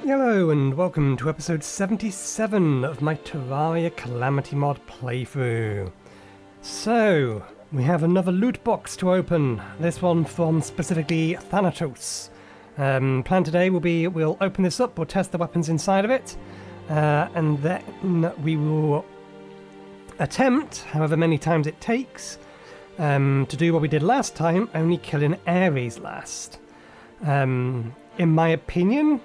Hello and welcome to episode 77 of my Terraria Calamity mod playthrough. So, we have another loot box to open, this one from specifically Thanatos. Plan today will be we'll open this up, we'll test the weapons inside of it, and then we will attempt, however many times it takes, to do what we did last time, only killing Ares last. In my opinion,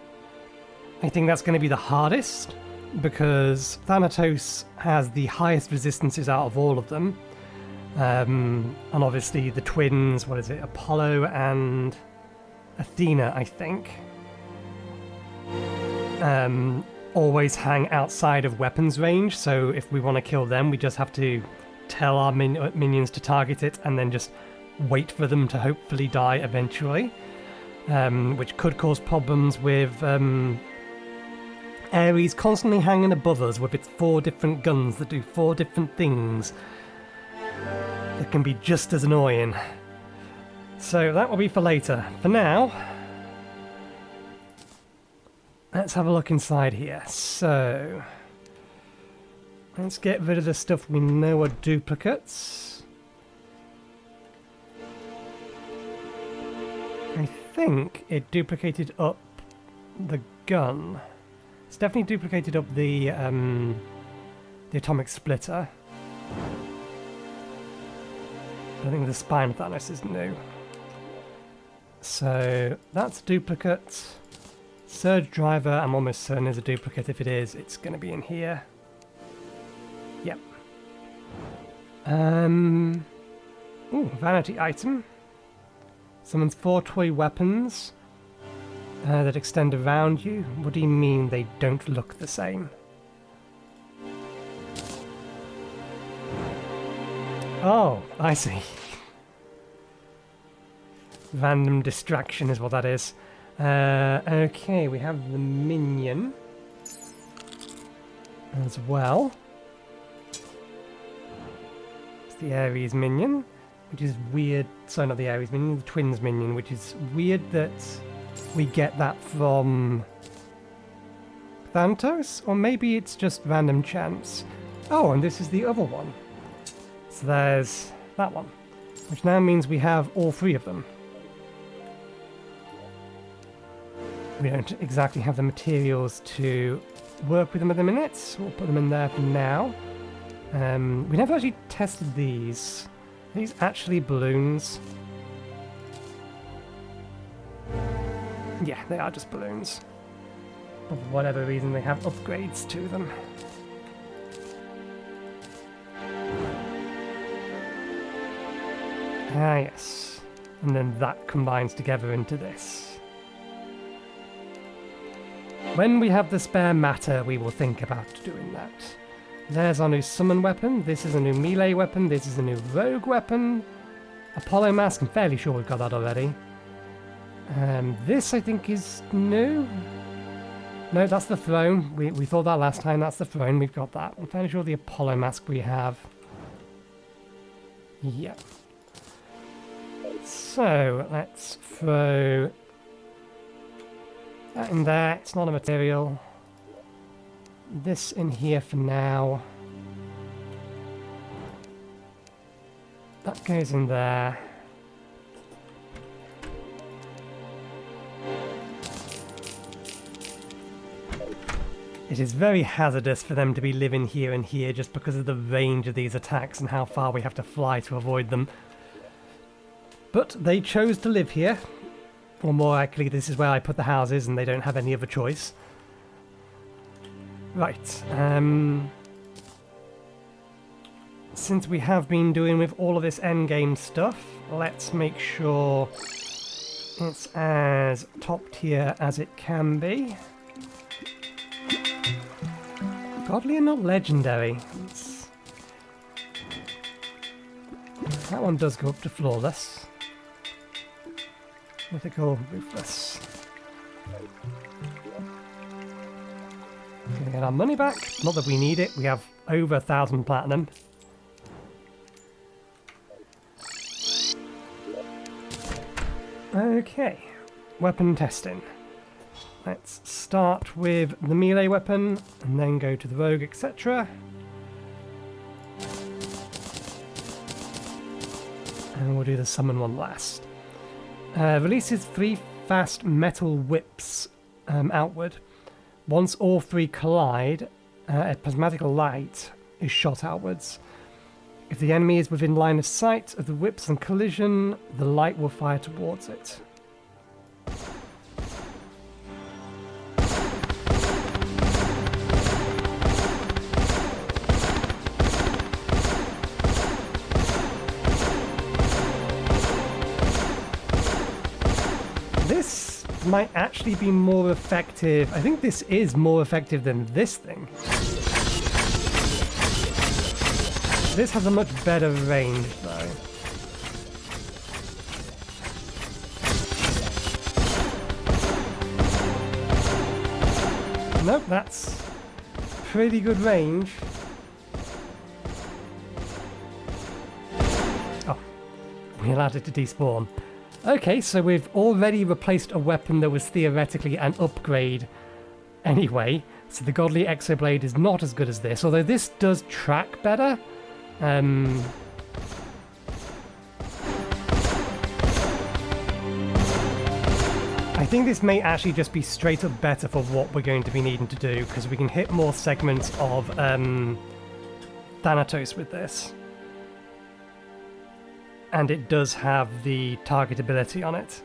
I think that's going to be the hardest, because Thanatos has the highest resistances out of all of them. And obviously the twins, what is it, Apollo and Athena, I think, always hang outside of weapons range, so if we want to kill them, we just have to tell our minions to target it and then just wait for them to hopefully die eventually, which could cause problems with Ares constantly hanging above us with its 4 different guns that do 4 different things that can be just as annoying. So that will be for later. For now, let's have a look inside here. So, let's get rid of the stuff we know are duplicates. I think it duplicated up the gun. It's definitely duplicated up the atomic splitter. I think the spine of Thanos is new. So that's a duplicate. Surge driver, I'm almost certain is a duplicate. If it is, it's going to be in here. Yep. Ooh, vanity item. Summons 4 toy weapons that extend around you. What do you mean they don't look the same? Oh, I see. Random distraction is what that is. Okay, we have the minion as well. It's the Ares minion, which is weird. Sorry, not the Ares minion, the twins minion, which is weird that we get that from Thanatos, or maybe it's just random chance. Oh, and this is the other one. So there's that one, which now means we have all 3 of them. We don't exactly have the materials to work with them at the minute, so we'll put them in there for now. We never actually tested these. Are these actually balloons? Yeah, they are just balloons. For whatever reason, they have upgrades to them. Ah, yes. And then that combines together into this. When we have the spare matter, we will think about doing that. There's our new summon weapon. This is a new melee weapon. This is a new rogue weapon. Apollo mask, I'm fairly sure we've got that already. This, I think, is new. No, that's the throne. We thought that last time. That's the throne. We've got that. I'm fairly sure the Apollo mask we have. Yep. So, let's throw that in there. It's not a material. This in here for now. That goes in there. It is very hazardous for them to be living here and here just because of the range of these attacks and how far we have to fly to avoid them. But they chose to live here. Or more likely, this is where I put the houses and they don't have any other choice. Right. Since we have been doing with all of this endgame stuff, let's make sure it's as top tier as it can be. Godly and not legendary. That one does go up to flawless. Mythical, ruthless. Gonna get our money back. Not that we need it. We have over 1,000 platinum. Okay. Weapon testing. Let's start with the melee weapon and then go to the rogue, etc. And we'll do the summon one last. Releases 3 fast metal whips outward. Once all 3 collide, a prismatic light is shot outwards. If the enemy is within line of sight of the whips on collision, the light will fire towards it. This might actually be more effective. I think this is more effective than this thing. This has a much better range, though. Nope, that's pretty good range. Oh, we allowed it to despawn. Okay, so we've already replaced a weapon that was theoretically an upgrade anyway. So the Godly Exoblade is not as good as this, although this does track better. I think this may actually just be straight up better for what we're going to be needing to do, because we can hit more segments of Thanatos with this. And it does have the target ability on it.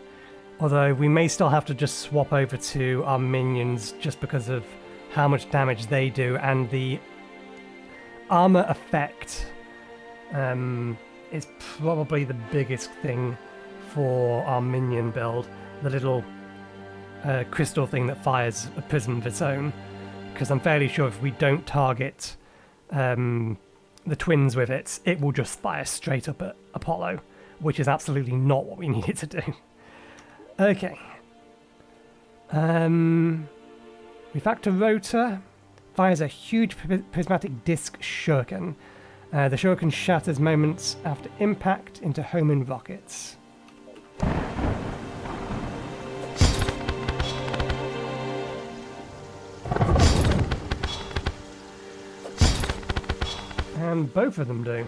Although we may still have to just swap over to our minions just because of how much damage they do, and the armor effect is probably the biggest thing for our minion build. The little crystal thing that fires a prism of its own. Because I'm fairly sure if we don't target the twins with it, it will just fire straight up at Apollo, which is absolutely not what we need it to do. Okay. Refractor Rotor fires a huge prismatic disc shuriken. The shuriken shatters moments after impact into homing rockets. And both of them do.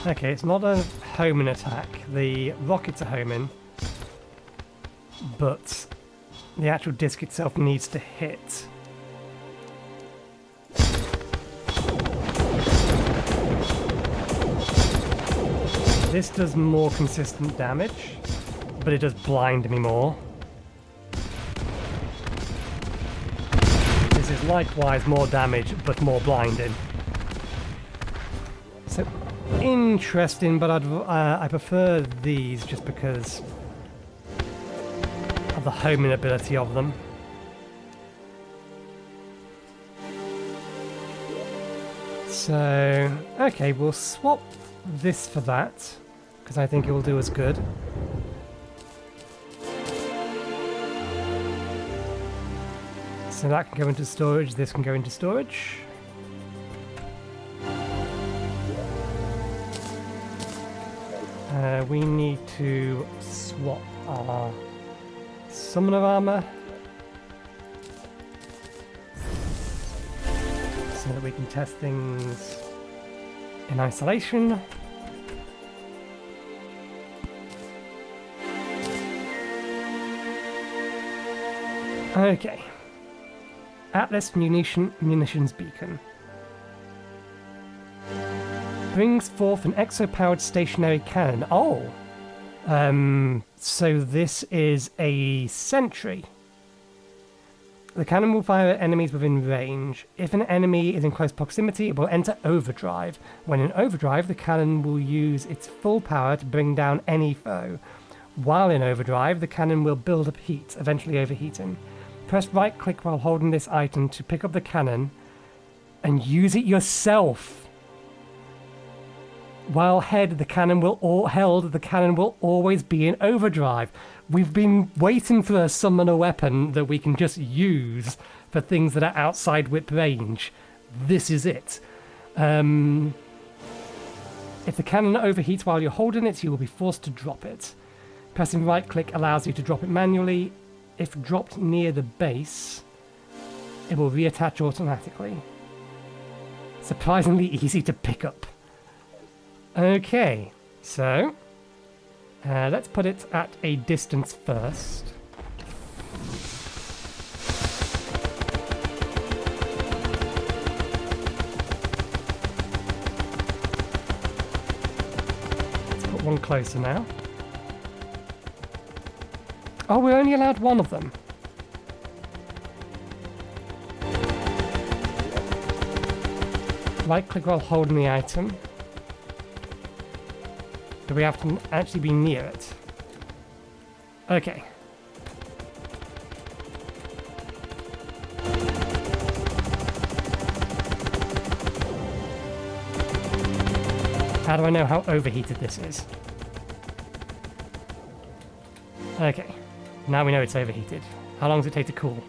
Okay, it's not a homing attack. The rockets are homing, but the actual disc itself needs to hit. This does more consistent damage, but it does blind me more. This is likewise more damage, but more blinding. So, interesting, but I prefer these just because of the homing ability of them. So, okay, we'll swap this for that, because I think it will do us good. So that can go into storage, this can go into storage. We need to swap our summoner armor so that we can test things in isolation. Okay. Atlas Munitions Beacon. Brings forth an exo-powered stationary cannon. Oh! So this is a sentry. The cannon will fire at enemies within range. If an enemy is in close proximity, it will enter overdrive. When in overdrive, the cannon will use its full power to bring down any foe. While in overdrive, the cannon will build up heat, eventually overheating. Press right-click while holding this item to pick up the cannon and use it yourself. While held, the cannon will always be in overdrive. We've been waiting for a summoner weapon that we can just use for things that are outside whip range. This is it. If the cannon overheats while you're holding it, you will be forced to drop it. Pressing right click allows you to drop it manually. If dropped near the base, it will reattach automatically. Surprisingly easy to pick up. Okay, so let's put it at a distance first. Let's put one closer now. Oh, we're only allowed one of them. Right click while holding the item. Do we have to actually be near it? Okay. How do I know how overheated this is? Okay. Now we know it's overheated. How long does it take to cool?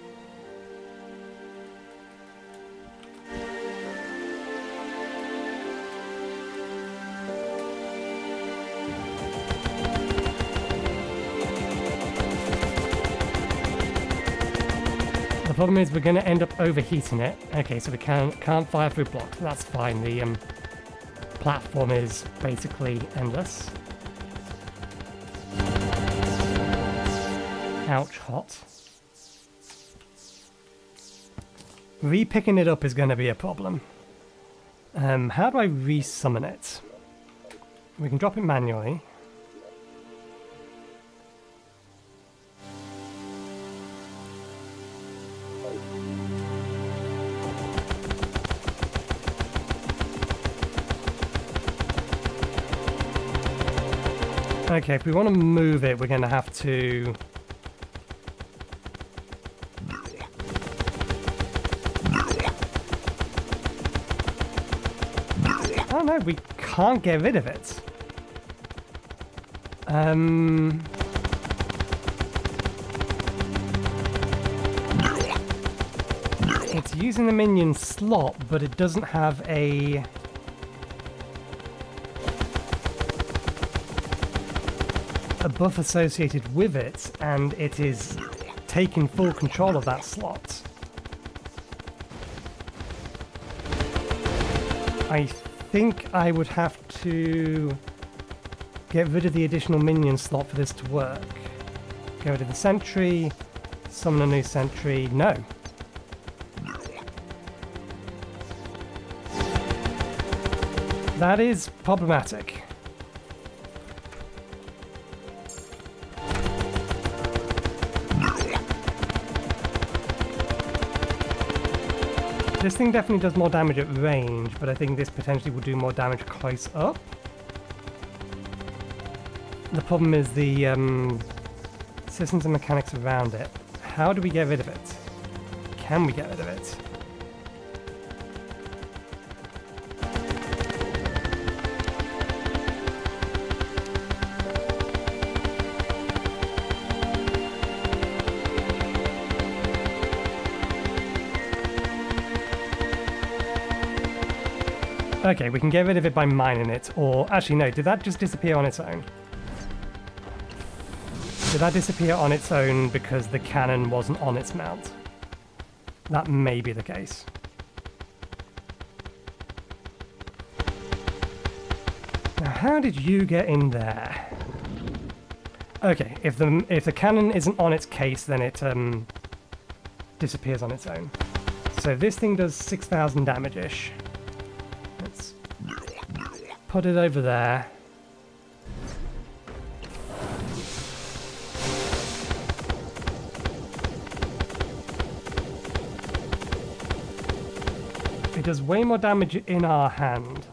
The problem is we're going to end up overheating it. Okay, so we can't fire through blocks. That's fine. The platform is basically endless. Ouch, hot. Re-picking it up is going to be a problem. How do I re-summon it? We can drop it manually. Okay, if we want to move it, we're going to have to... Oh no, we can't get rid of it. It's using the minion slot, but it doesn't have a buff associated with it, and it is taking full control of that slot. I think I would have to get rid of the additional minion slot for this to work. Get rid of the sentry, summon a new sentry. No. That is problematic. This thing definitely does more damage at range, but I think this potentially will do more damage close up. The problem is the systems and mechanics around it. How do we get rid of it? Can we get rid of it? Okay, we can get rid of it by mining it, or... Actually, no, did that just disappear on its own? Did that disappear on its own because the cannon wasn't on its mount? That may be the case. Now, how did you get in there? Okay, if the cannon isn't on its case, then it disappears on its own. So this thing does 6,000 damage-ish. Let's put it over there. It does way more damage in our hand.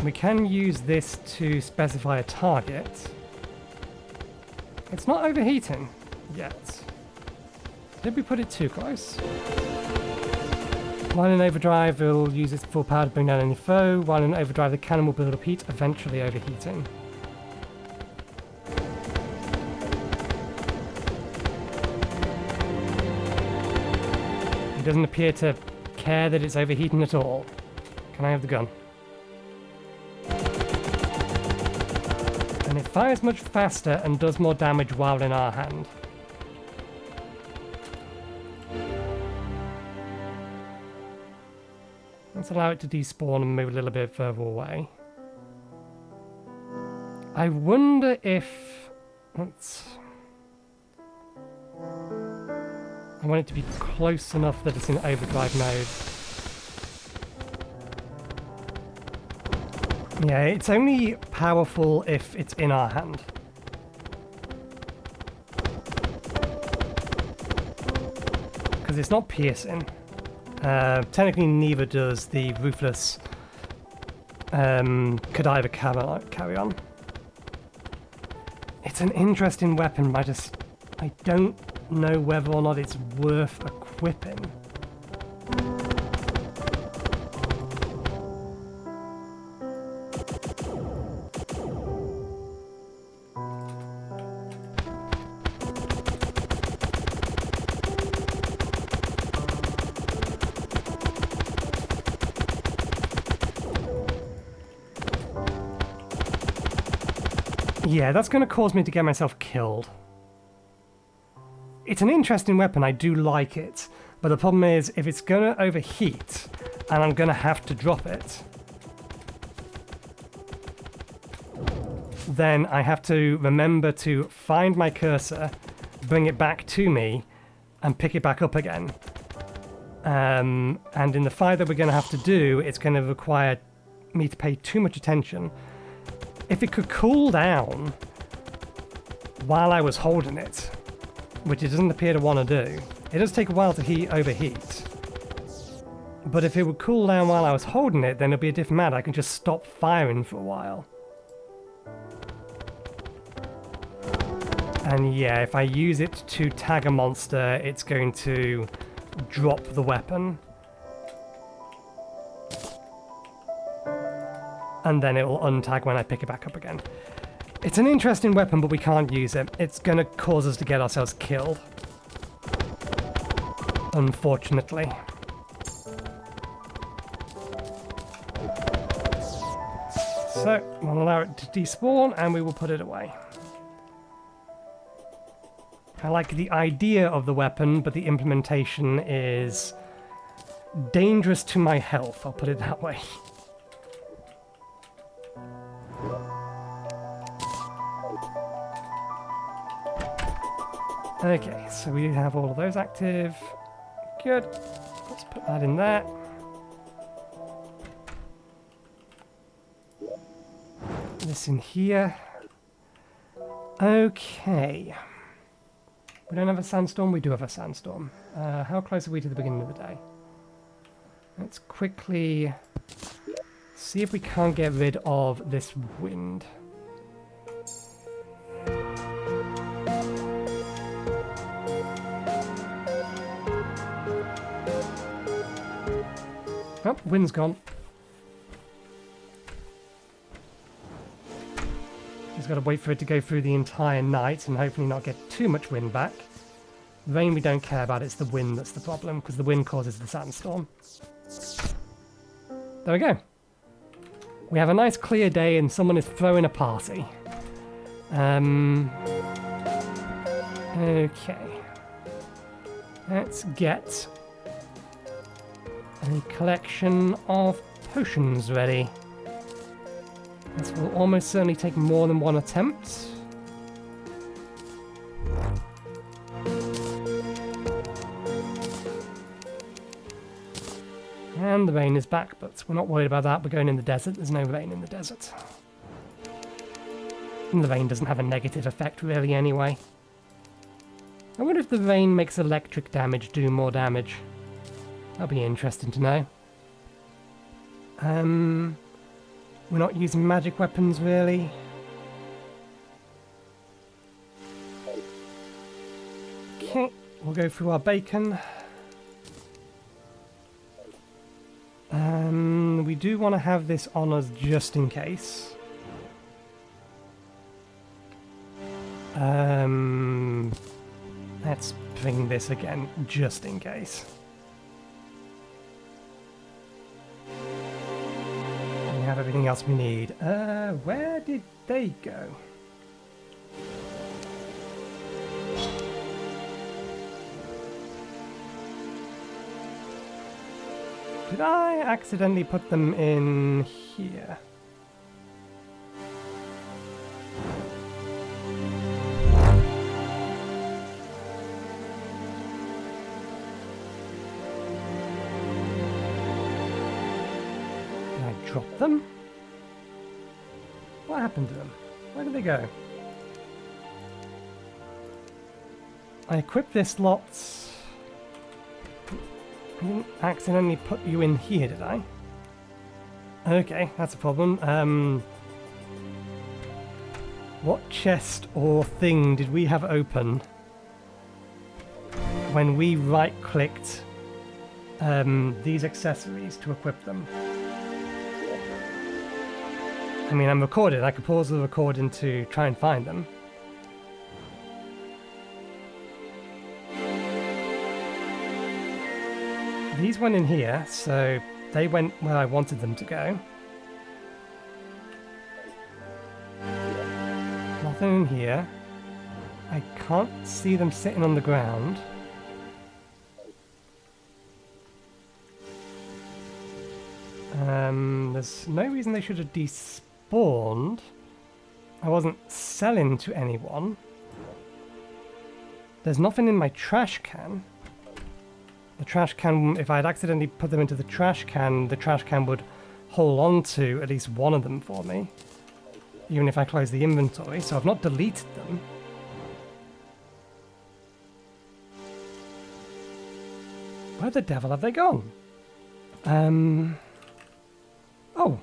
We can use this to specify a target. It's not overheating yet. Did we put it too close? While in overdrive, it'll use its full power to bring down any foe. While in overdrive, the cannon will build up heat, eventually overheating. It doesn't appear to care that it's overheating at all. Can I have the gun? And it fires much faster and does more damage while in our hand. Let's allow it to despawn and move a little bit further away. I wonder if... I want it to be close enough that it's in overdrive mode. Yeah, it's only powerful if it's in our hand. Because it's not piercing. Technically neither does the Ruthless Cadaver Carry-On. It's an interesting weapon, but I don't know whether or not it's worth equipping. Yeah, that's going to cause me to get myself killed. It's an interesting weapon, I do like it, but the problem is if it's going to overheat and I'm going to have to drop it, then I have to remember to find my cursor, bring it back to me, and pick it back up again. And in the fight that we're going to have to do, it's going to require me to pay too much attention. If it could cool down while I was holding it, which it doesn't appear to want to do, it does take a while to overheat. But if it would cool down while I was holding it, then it'll be a different matter. I can just stop firing for a while. And yeah, if I use it to tag a monster, it's going to drop the weapon. And then it will untag when I pick it back up again. It's an interesting weapon, but we can't use it. It's going to cause us to get ourselves killed. Unfortunately. So, we'll allow it to despawn, and we will put it away. I like the idea of the weapon, but the implementation is dangerous to my health, I'll put it that way. Okay, so we have all of those active. Good. Let's put that in there. This in here. Okay. We don't have a sandstorm, we do have a sandstorm. How close are we to the beginning of the day? Let's quickly see if we can't get rid of this wind. Oh, wind's gone. Just got to wait for it to go through the entire night and hopefully not get too much wind back. Rain we don't care about, it's the wind that's the problem, because the wind causes the sandstorm. There we go. We have a nice clear day and someone is throwing a party. Okay. Let's get a collection of potions ready. This will almost certainly take more than one attempt. And the rain is back, but we're not worried about that. We're going in the desert. There's no rain in the desert. And the rain doesn't have a negative effect really anyway. I wonder if the rain makes electric damage do more damage. That'll be interesting to know. We're not using magic weapons really. Okay, We'll go through our bacon. We do want to have this on us just in case. Let's bring this again just in case. We have everything else we need. Where did they go? Did I accidentally put them in here? Did I drop them? What happened to them? Where did they go? I equipped this lot. I didn't accidentally put you in here, did I? Okay, that's a problem. What chest or thing did we have open when we right-clicked these accessories to equip them? I mean, I'm recorded. I could pause the recording to try and find them. These went in here, so they went where I wanted them to go. Nothing in here. I can't see them sitting on the ground. There's no reason they should have despawned. I wasn't selling to anyone. There's nothing in my trash can. The trash can, if I had accidentally put them into the trash can would hold on to at least one of them for me. Even if I close the inventory, so I've not deleted them. Where the devil have they gone? Oh.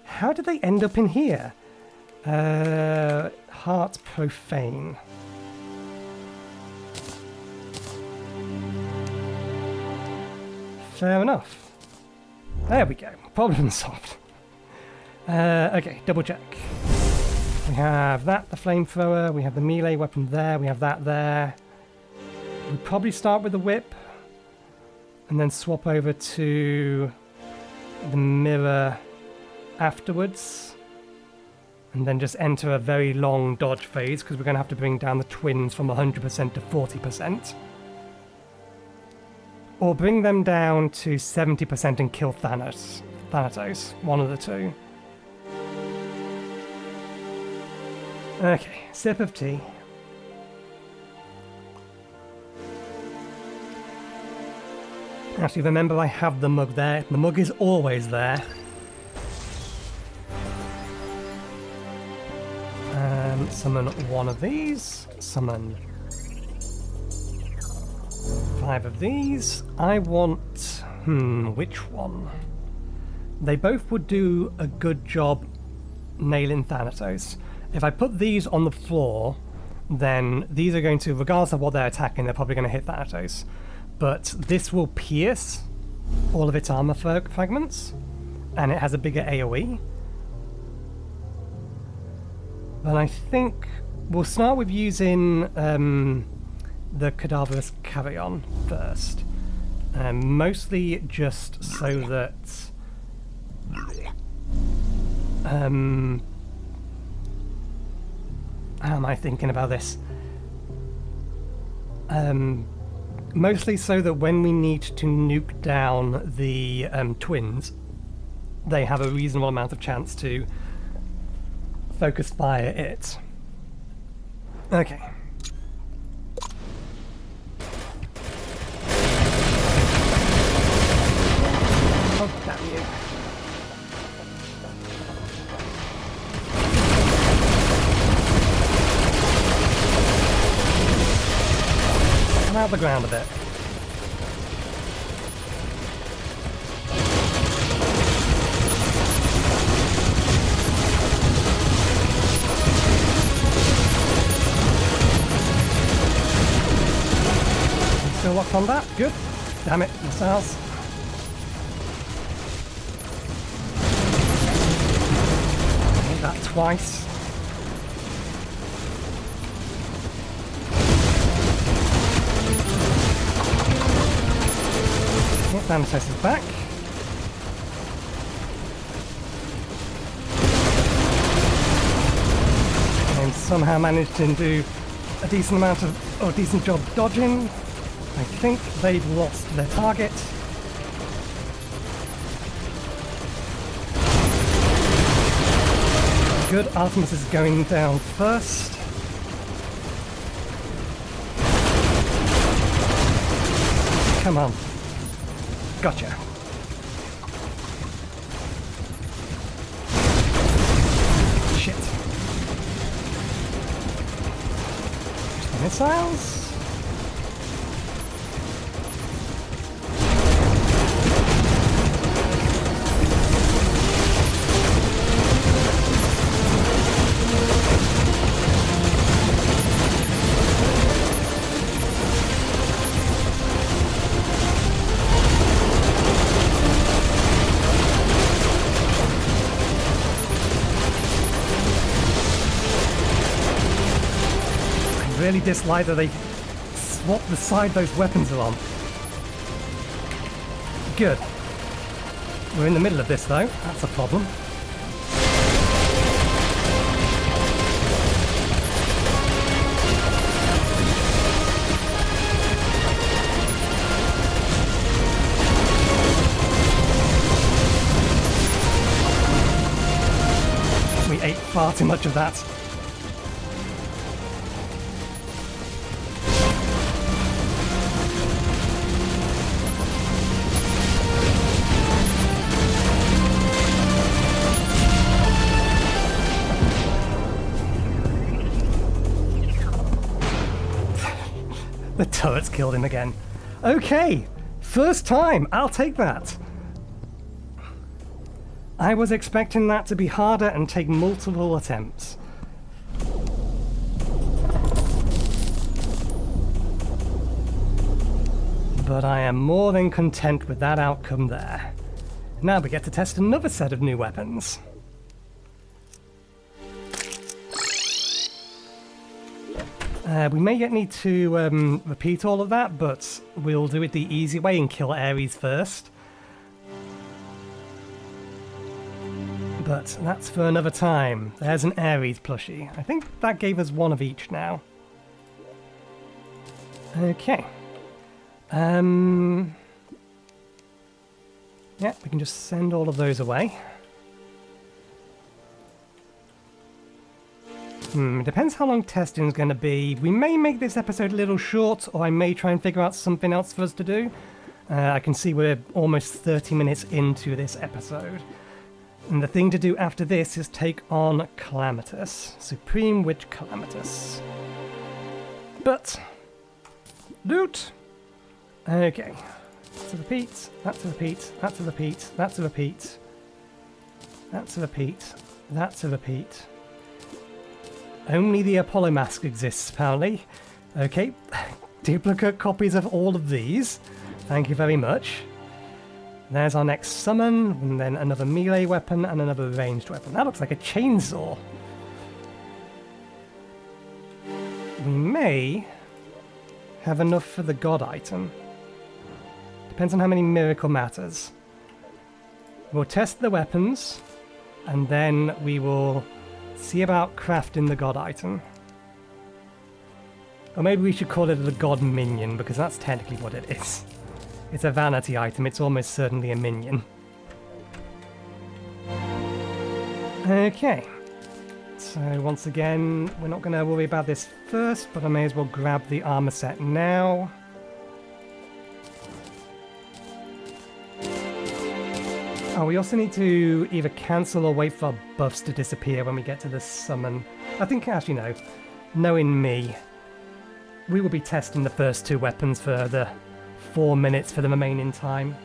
How did they end up in here? Heart Profane. Fair enough. There we go. Problem solved. Okay, double check. We have that, the flamethrower. We have the melee weapon there. We have that there. We'll probably start with the whip. And then swap over to the mirror afterwards. And then just enter a very long dodge phase, because we're going to have to bring down the twins from 100% to 40%. Or bring them down to 70% and kill Thanatos. One of the two. Okay, sip of tea. Actually, remember I have the mug there. The mug is always there. Summon one of these. Summon 5 of these. I want... which one? They both would do a good job nailing Thanatos. If I put these on the floor, then these are going to, regardless of what they're attacking, they're probably going to hit Thanatos. But this will pierce all of its armor fragments, and it has a bigger AoE. But I think we'll start with using the Cadaverous Carrion first. Mostly just so that... how am I thinking about this? Mostly so that when we need to nuke down the twins, they have a reasonable amount of chance to focus fire it. Okay. Oh, damn you. Come out the ground a bit. Still locked on that. Good. Damn it, missiles. Hit that twice. Yep, Thanatos is back. And somehow managed to do a decent amount of, or a decent job dodging. I think they've lost their target. Good, Artemis is going down first. Come on. Gotcha. Shit. Missiles. I really dislike that they swap the side those weapons are on. Good. We're in the middle of this though, that's a problem. We ate far too much of that. The turret's killed him again. Okay, first time, I'll take that. I was expecting that to be harder and take multiple attempts. But I am more than content with that outcome there. Now we get to test another set of new weapons. We may yet need to repeat all of that, but we'll do it the easy way and kill Ares first. But that's for another time. There's an Ares plushie. I think that gave us one of each now. Okay. Yeah, we can just send all of those away. It depends how long testing is going to be. We may make this episode a little short, or I may try and figure out something else for us to do. I can see we're almost 30 minutes into this episode. And the thing to do after this is take on Calamitous. Supreme Witch Calamitous. But, loot! Okay. That's a repeat, that's a repeat, that's a repeat, that's a repeat. That's a repeat, that's a repeat. Only the Apollo mask exists, apparently. Okay, duplicate copies of all of these. Thank you very much. There's our next summon, and then another melee weapon and another ranged weapon. That looks like a chainsaw. We may have enough for the god item. Depends on how many miracle matters. We'll test the weapons, and then we will see about crafting the god item. Or maybe we should call it the god minion, because that's technically what it is. It's a vanity item, it's almost certainly a minion. Okay. So once again, we're not going to worry about this first, but I may as well grab the armor set now. Oh, we also need to either cancel or wait for buffs to disappear when we get to the summon. I think, actually no. Knowing me, we will be testing the first two weapons for the 4 minutes for the remaining time.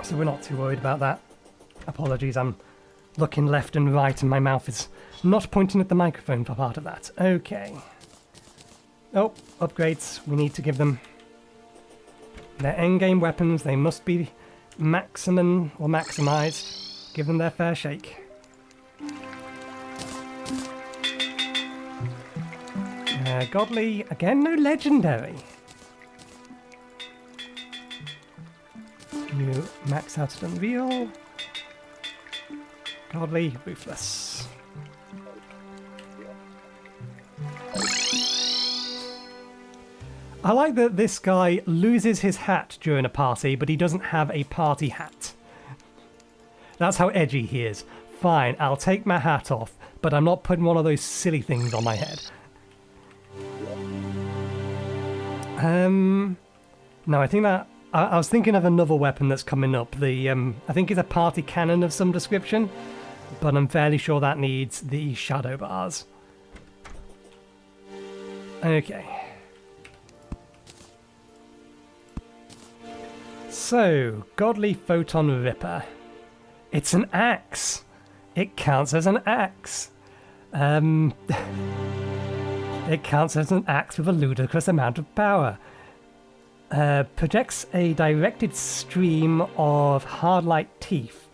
So we're not too worried about that. Apologies, I'm looking left and right and my mouth is not pointing at the microphone for part of that. Okay. Oh, upgrades. We need to give them. They're endgame weapons. They must be maximum or maximized. Give them their fair shake. Godly. Again, no legendary. You max out at Unreal. Godly, Ruthless. I like that this guy loses his hat during a party, but he doesn't have a party hat. That's how edgy he is. Fine, I'll take my hat off, but I'm not putting one of those silly things on my head. No, I think that... I was thinking of another weapon that's coming up. The I think it's a party cannon of some description, but I'm fairly sure that needs the shadow bars. Okay. So, Godly Photon Ripper. It's an axe. It counts as an axe. It counts as an axe with a ludicrous amount of power. Projects a directed stream of hard light teeth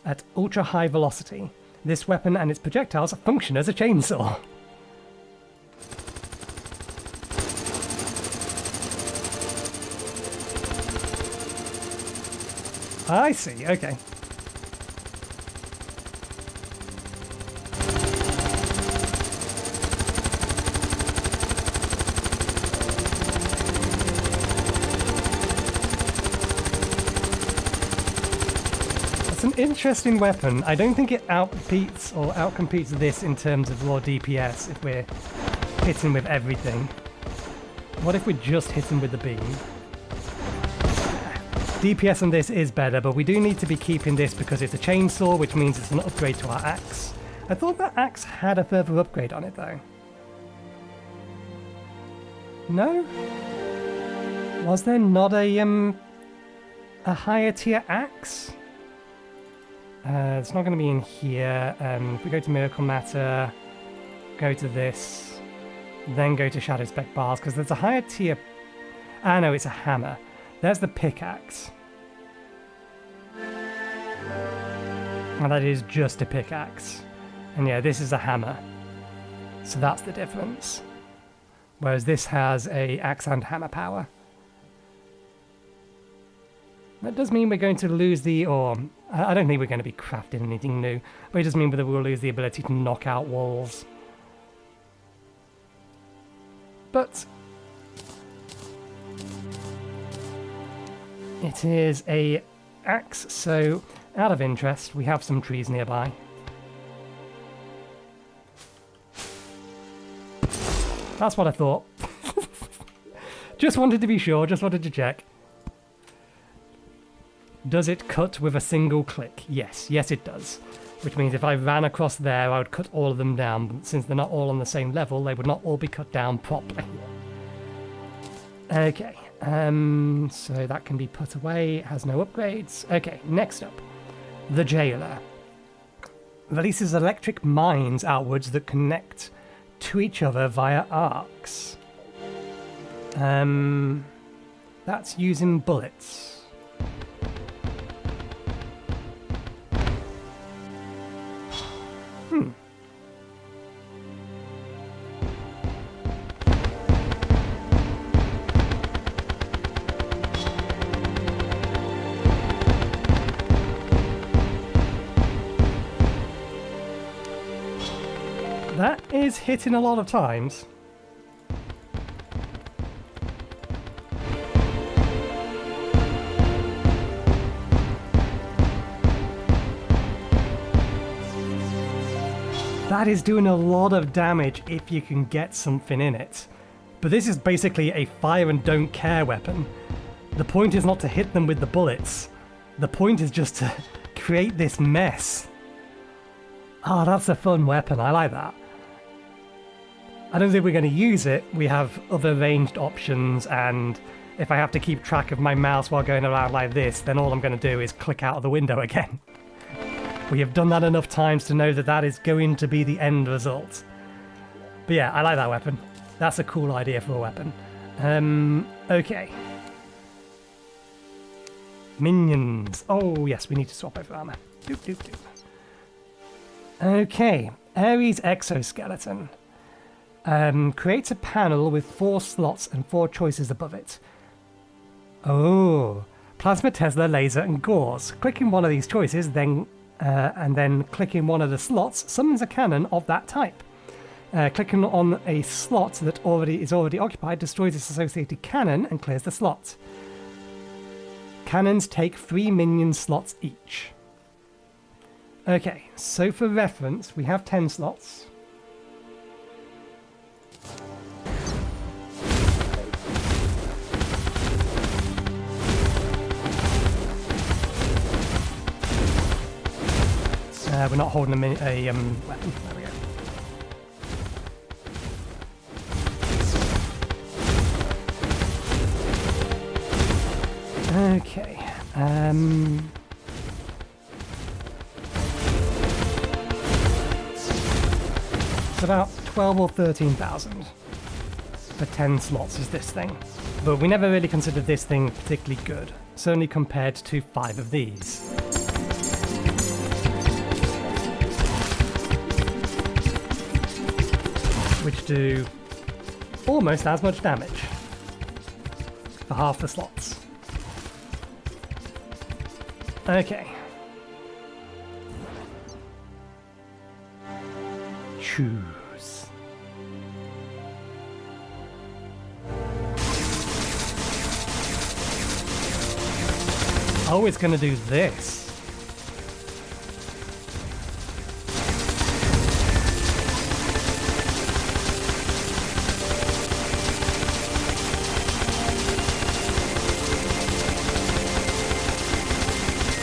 at ultra high velocity. This weapon and its projectiles function as a chainsaw. I see, okay. It's an interesting weapon. I don't think it outcompetes or outcompetes this in terms of raw DPS if we're hitting with everything. What if we're just hitting with the beam? DPS on this is better, but we do need to be keeping this because it's a chainsaw, which means it's an upgrade to our axe. I thought that axe had a further upgrade on it, though. No? Was there not a higher tier axe? It's not going to be in here. If we go to Miracle Matter, go to this, then go to Shadow Spec Bars, because there's a higher tier... Ah, no, it's a hammer. There's the pickaxe. And that is just a pickaxe. And yeah, this is a hammer. So that's the difference. Whereas this has a axe and hammer power. That does mean we're going to lose the... or I don't think we're going to be crafting anything new. But it does mean that we'll lose the ability to knock out walls. But... it is a axe, so out of interest, we have some trees nearby. That's what I thought. Just wanted to be sure, just wanted to check. Does it cut with a single click? Yes, yes it does. Which means if I ran across there, I would cut all of them down. But since they're not all on the same level, they would not all be cut down properly. Okay. So that can be put away, it has no upgrades. Okay, next up. The Jailer. Releases electric mines outwards that connect to each other via arcs. That's using bullets. That is hitting a lot of times. That is doing a lot of damage if you can get something in it. But this is basically a fire and don't care weapon. The point is not to hit them with the bullets. The point is just to create this mess. Oh, that's a fun weapon. I like that. I don't think we're going to use it. We have other ranged options, and if I have to keep track of my mouse while going around like this, then all I'm going to do is click out of the window again. We have done that enough times to know that that is going to be the end result. But yeah, I like that weapon. That's a cool idea for a weapon. Okay. Minions. Oh, yes, we need to swap over armor. Doop, doop, doop. Okay. Ares exoskeleton. Creates a panel with 4 slots and 4 choices above it. Oh. Plasma, Tesla, laser, and gauze. Clicking one of these choices, and then clicking one of the slots summons a cannon of that type. Clicking on a slot that is already occupied destroys its associated cannon and clears the slot. Cannons take 3 minion slots each. Okay, so for reference, we have 10 slots. We're not holding a weapon. There we go. Okay. It's about 12 or 13,000 for 10 slots is this thing. But we never really considered this thing particularly good, certainly compared to 5 of these. Which do almost as much damage for half the slots. Okay. Choose. Oh, it's going to do this.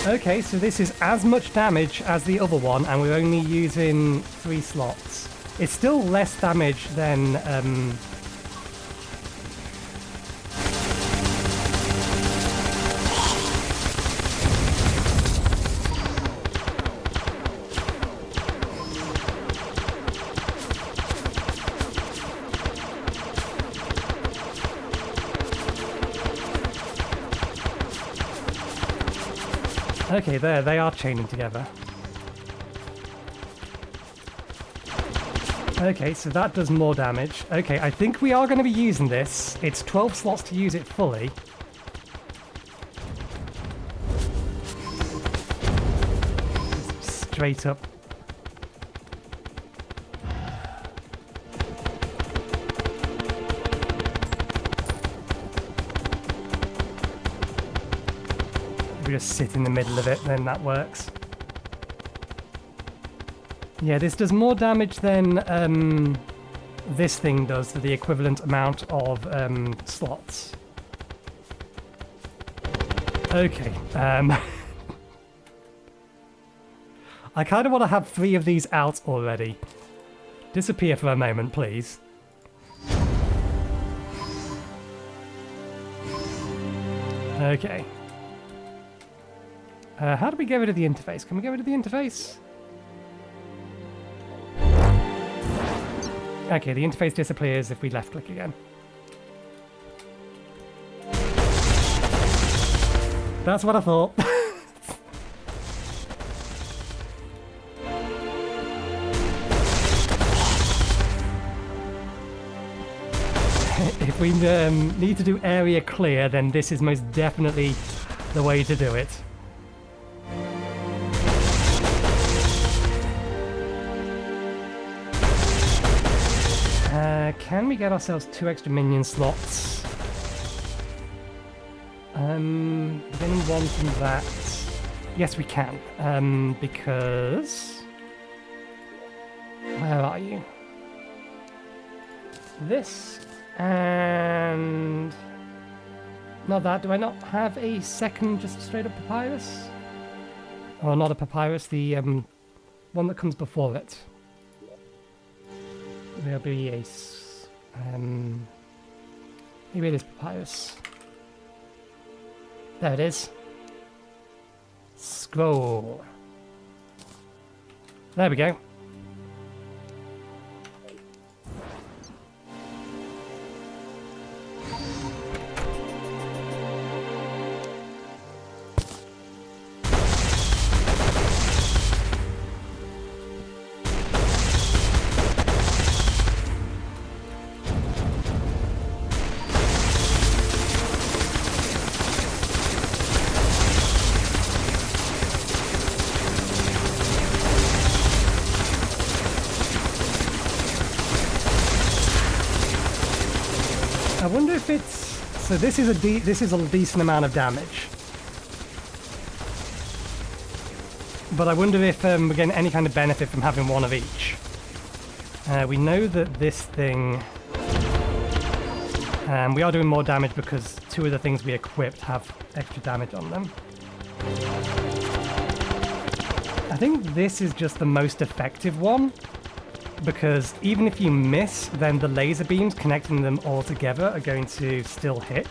Okay, so this is as much damage as the other one, and we're only using 3 slots. It's still less damage than... Okay, there, they are chaining together. Okay, so that does more damage. Okay, I think we are going to be using this. It's 12 slots to use it fully. Straight up. We just sit in the middle of it, then that works. Yeah, this does more damage than this thing does to the equivalent amount of slots. Okay. I kind of want to have 3 of these out already. Disappear for a moment, please. Okay. How do we get rid of the interface? Can we get rid of the interface? Okay, the interface disappears if we left click again. That's what I thought. If we need to do area clear, then this is most definitely the way to do it. Can we get ourselves 2 extra minion slots? Getting 1 from that. Yes, we can. Because... Where are you? This and... Not that. Do I not have a second just straight up papyrus? Or not a papyrus, the one that comes before it. There'll be a... maybe it is papyrus. There it is. Scroll. There we go. I wonder if it's... So this is a decent amount of damage. But I wonder if we're getting any kind of benefit from having one of each. We know that this thing... we are doing more damage because two of the things we equipped have extra damage on them. I think this is just the most effective one, because even if you miss, then the laser beams connecting them all together are going to still hit.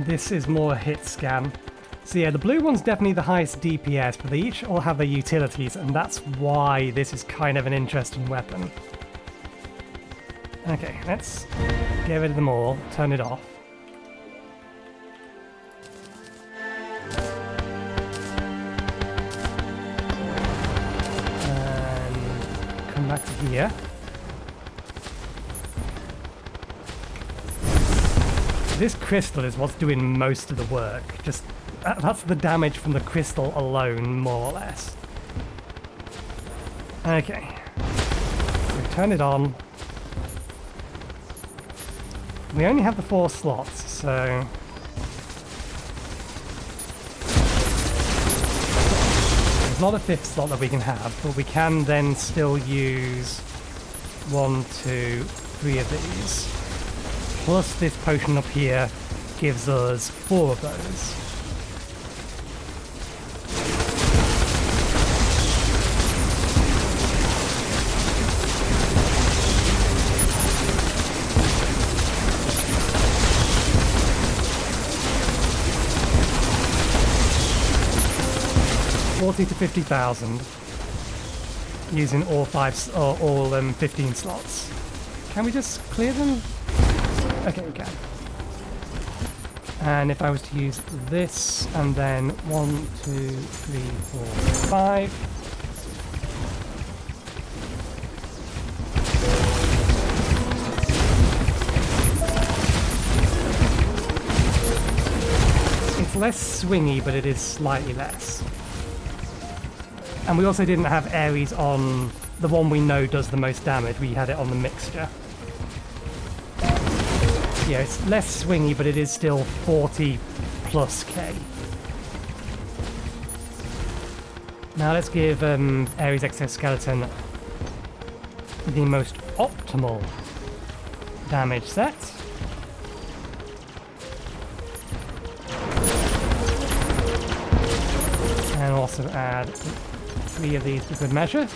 This is more hit scan. So yeah, the blue one's definitely the highest DPS, but they each all have their utilities, and that's why this is kind of an interesting weapon. Okay, let's get rid of them all, turn it off. And come back to here. This crystal is what's doing most of the work. Just that's the damage from the crystal alone, more or less. Okay. So turn it on. We only have the 4 slots, so... There's not a 5th slot that we can have, but we can then still use 1, 2, 3 of these. Plus this potion up here gives us 4 of those. $40,000 to $50,000 using all 15 slots. Can we just clear them? Okay, we can. And if I was to use this, and then 1, 2, 3, 4, 5. It's less swingy, but it is slightly less. And we also didn't have Ares on the one we know does the most damage. We had it on the mixture. Yeah, it's less swingy, but it is still 40 plus K. Now let's give Ares Exoskeleton the most optimal damage set. And also add 3 of these for good measure.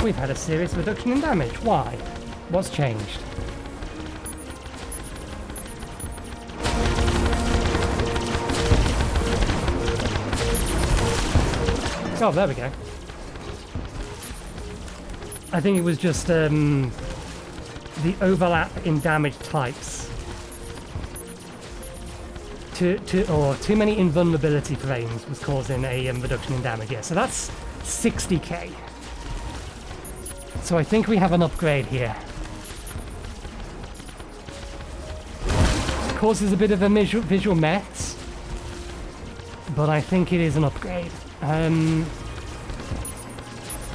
We've had a serious reduction in damage. Why? What's changed? Oh, there we go. I think it was just the overlap in damage types. Too many invulnerability frames was causing a reduction in damage. Yeah, so that's 60k. So I think we have an upgrade here. Causes a bit of a visual mess, but I think it is an upgrade.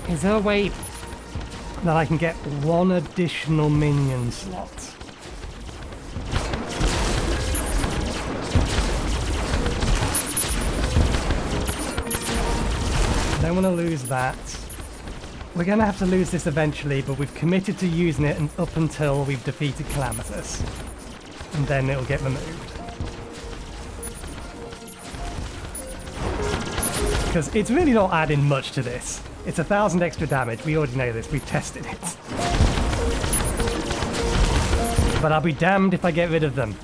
Is there a way that I can get 1 additional minion slot? I don't want to lose that. We're going to have to lose this eventually, but we've committed to using it up until we've defeated Calamitous. And then it'll get removed. Because it's really not adding much to this. It's 1,000 extra damage. We already know this. We've tested it. But I'll be damned if I get rid of them.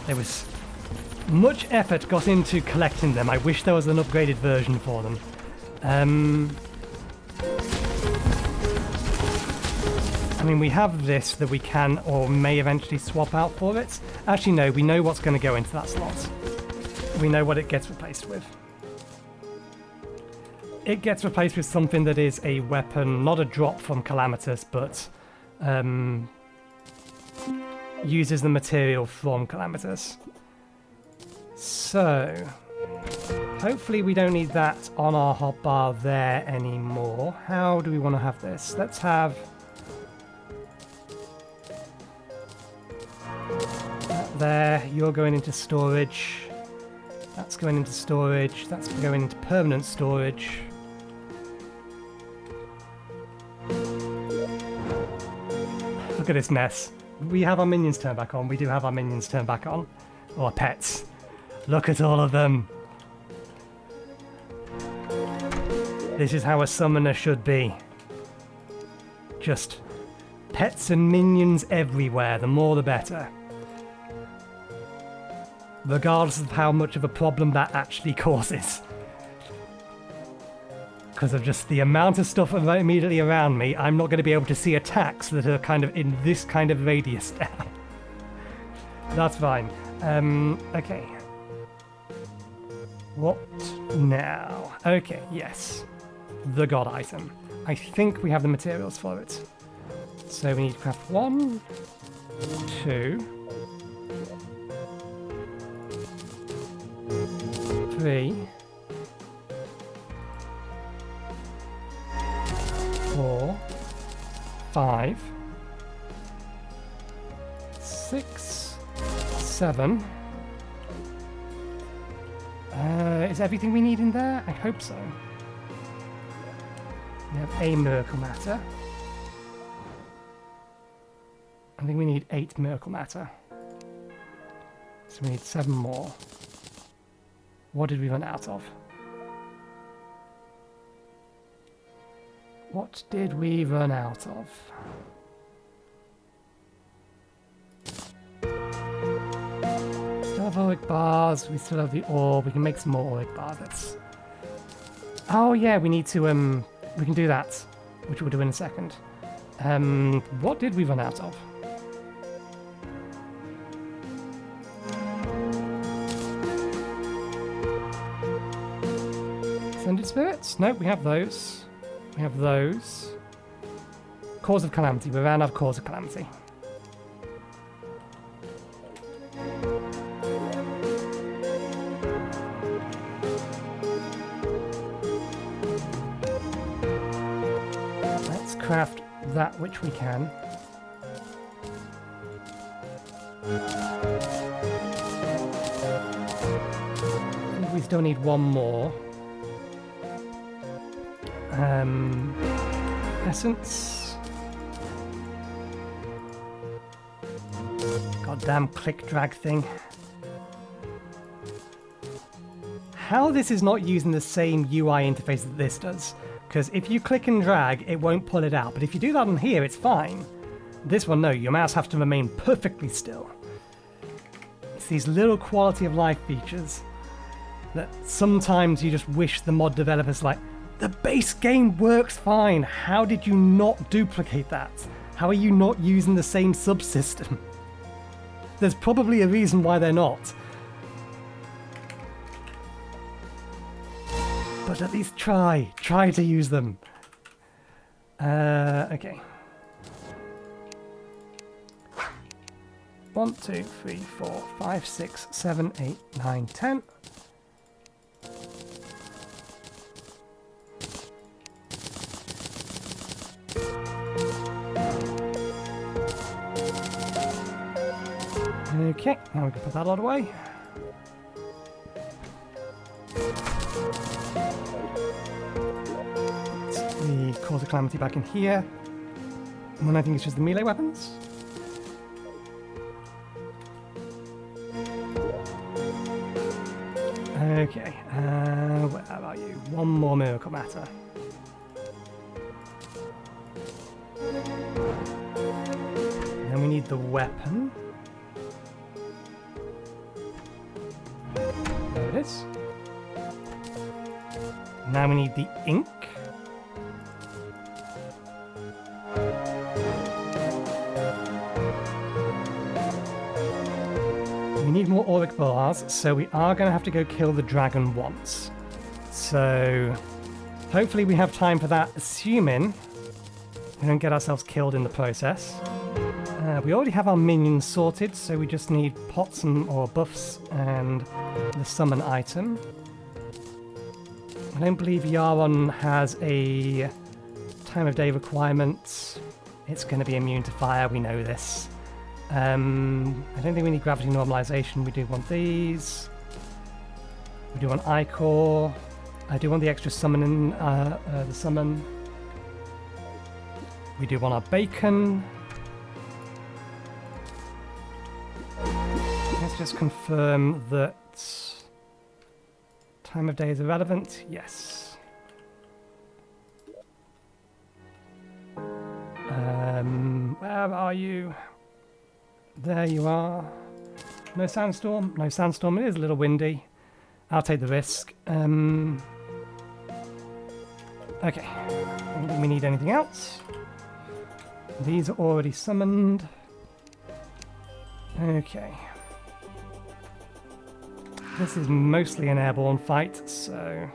There was Much effort got into collecting them. I wish there was an upgraded version for them. I mean, we have this that we can or may eventually swap out for it. Actually, no, we know what's going to go into that slot. We know what it gets replaced with. It gets replaced with something that is a weapon, not a drop from Calamitous, but uses the material from Calamitous. So, hopefully we don't need that on our hotbar there anymore. How do we want to have this? Let's have that there. You're going into storage. That's going into storage. That's going into permanent storage. Look at this mess. We have our minions turned back on. We do have our minions turned back on. Or our pets. Look at all of them. This is how a summoner should be. Just pets and minions everywhere. The more the better. Regardless of how much of a problem that actually causes. Because of just the amount of stuff immediately around me, I'm not going to be able to see attacks that are kind of in this kind of radius now. That's fine. Okay. What now? Okay, yes. The god item. I think we have the materials for it. So we need to craft 1, 2, 3, 4, 5, 6, 7. Is everything we need in there? I hope so. We have a miracle matter. I think we need 8 miracle matter. So we need 7 more. What did we run out of? What did we run out of? Still have Auric bars, we still have the ore, we can make some more Auric bars. That's... Oh yeah, we need to, we can do that, which we'll do in a second. What did we run out of? Ascended spirits? Nope, we have those. We have those. Cause of Calamity. We ran out of Cause of Calamity. Let's craft that which we can. I think we still need 1 more. Essence. Goddamn click drag thing. How this is not using the same UI interface that this does. Because if you click and drag, it won't pull it out. But if you do that on here, it's fine. This one, no. Your mouse has to remain perfectly still. It's these little quality of life features that sometimes you just wish the mod developers like, the base game works fine. How did you not duplicate that? How are you not using the same subsystem? There's probably a reason why they're not. But at least try to use them. Okay. 1, 2, 3, 4, 5, 6, 7, 8, 9, 10. Okay, now we can put that lot away. Put the Cause of Calamity back in here. And then I think it's just the melee weapons. Okay, where are you? 1 more miracle matter. And then we need the weapon. bars. Now we need the ink. We need more Auric bars, so we are going to have to go kill the dragon once. So hopefully we have time for that, assuming we don't get ourselves killed in the process. We already have our minions sorted, so we just need pots or buffs and the summon item. I don't believe Yharon has a time of day requirement. It's going to be immune to fire, we know this. I don't think we need gravity normalization. We do want these. We do want Ichor. I do want the extra summoning, the summon. We do want our bacon. Let's just confirm that time of day is irrelevant. Yes. Where are you? There you are. No sandstorm? No sandstorm. It is a little windy. I'll take the risk. Okay. I don't think we need anything else. These are already summoned. Okay. This is mostly an airborne fight, so...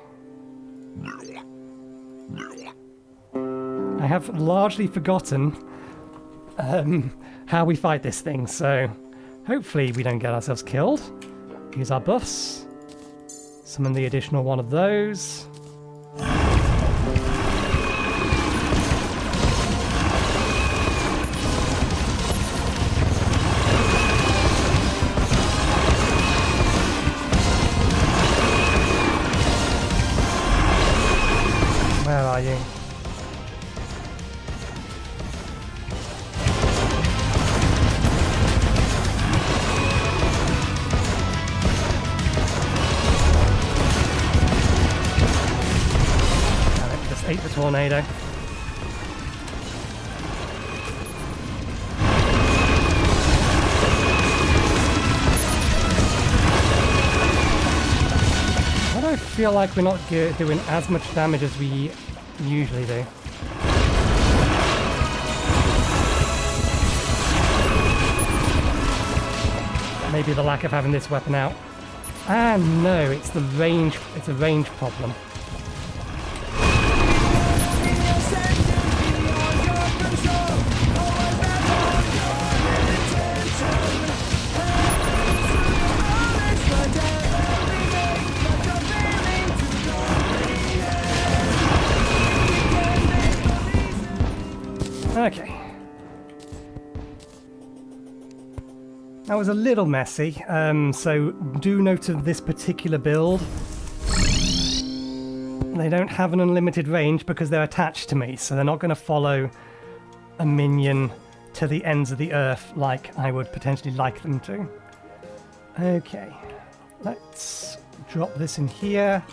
I have largely forgotten how we fight this thing, so hopefully we don't get ourselves killed. Use our buffs. Summon the additional one of those. Where are you? Ate the tornado. Why do I feel like we're not doing as much damage as we usually do? Maybe the lack of having this weapon out. Ah no, it's the range. It's a range problem. Okay. That was a little messy, so do note of this particular build. They don't have an unlimited range because they're attached to me, so they're not going to follow a minion to the ends of the earth like I would potentially like them to. Okay, let's drop this in here.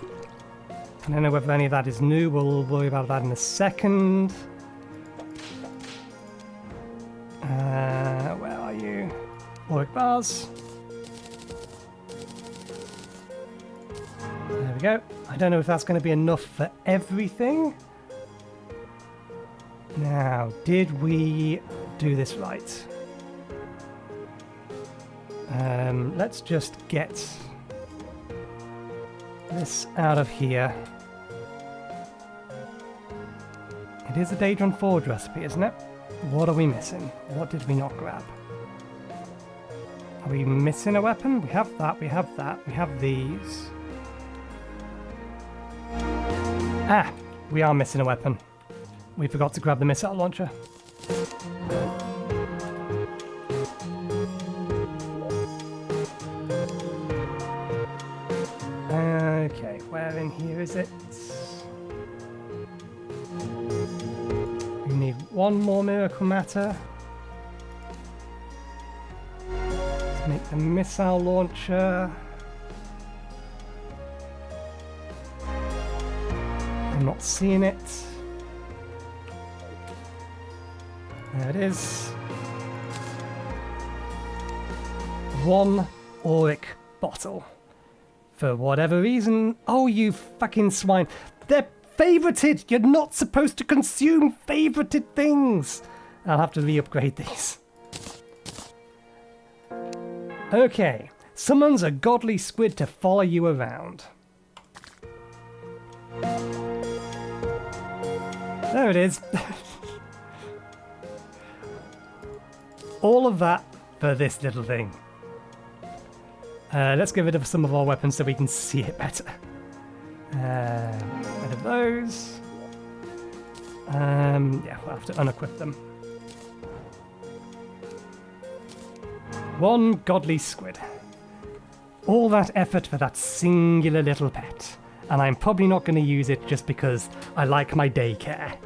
I don't know whether any of that is new, we'll worry about that in a second. Where are you? Auric bars. There we go. I don't know if that's going to be enough for everything. Now, did we do this right? Let's just get this out of here. It is a Daedron Forge recipe, isn't it? What are we missing? What did we not grab? Are we missing a weapon? We have that, we have that, we have these. Ah! We are missing a weapon. We forgot to grab the missile launcher. Okay, where in here is it? We need one more miracle matter. Let's make the missile launcher. I'm not seeing it. There it is. One Auric bottle. for whatever reason... Oh, you fucking swine. They're favorited! You're not supposed to consume favorited things! I'll have to re-upgrade these. Okay. Summons a godly squid to follow you around. There it is. All of that for this little thing. Let's get rid of some of our weapons so we can see it better. Rid of those. Yeah, we'll have to unequip them. One godly squid. All that effort for that singular little pet. And I'm probably not going to use it just because I like my daycare.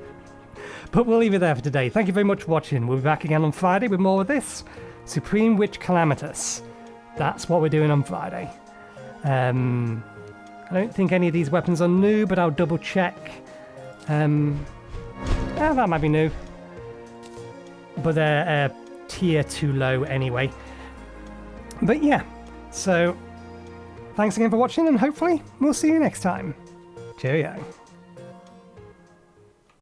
But we'll leave it there for today. Thank you very much for watching. We'll be back again on Friday with more of this. Supreme Witch Calamitus. That's what we're doing on Friday. I don't think any of these weapons are new, but I'll double check. That might be new. But they're tier too low anyway. But yeah, so thanks again for watching, and hopefully we'll see you next time. Cheerio.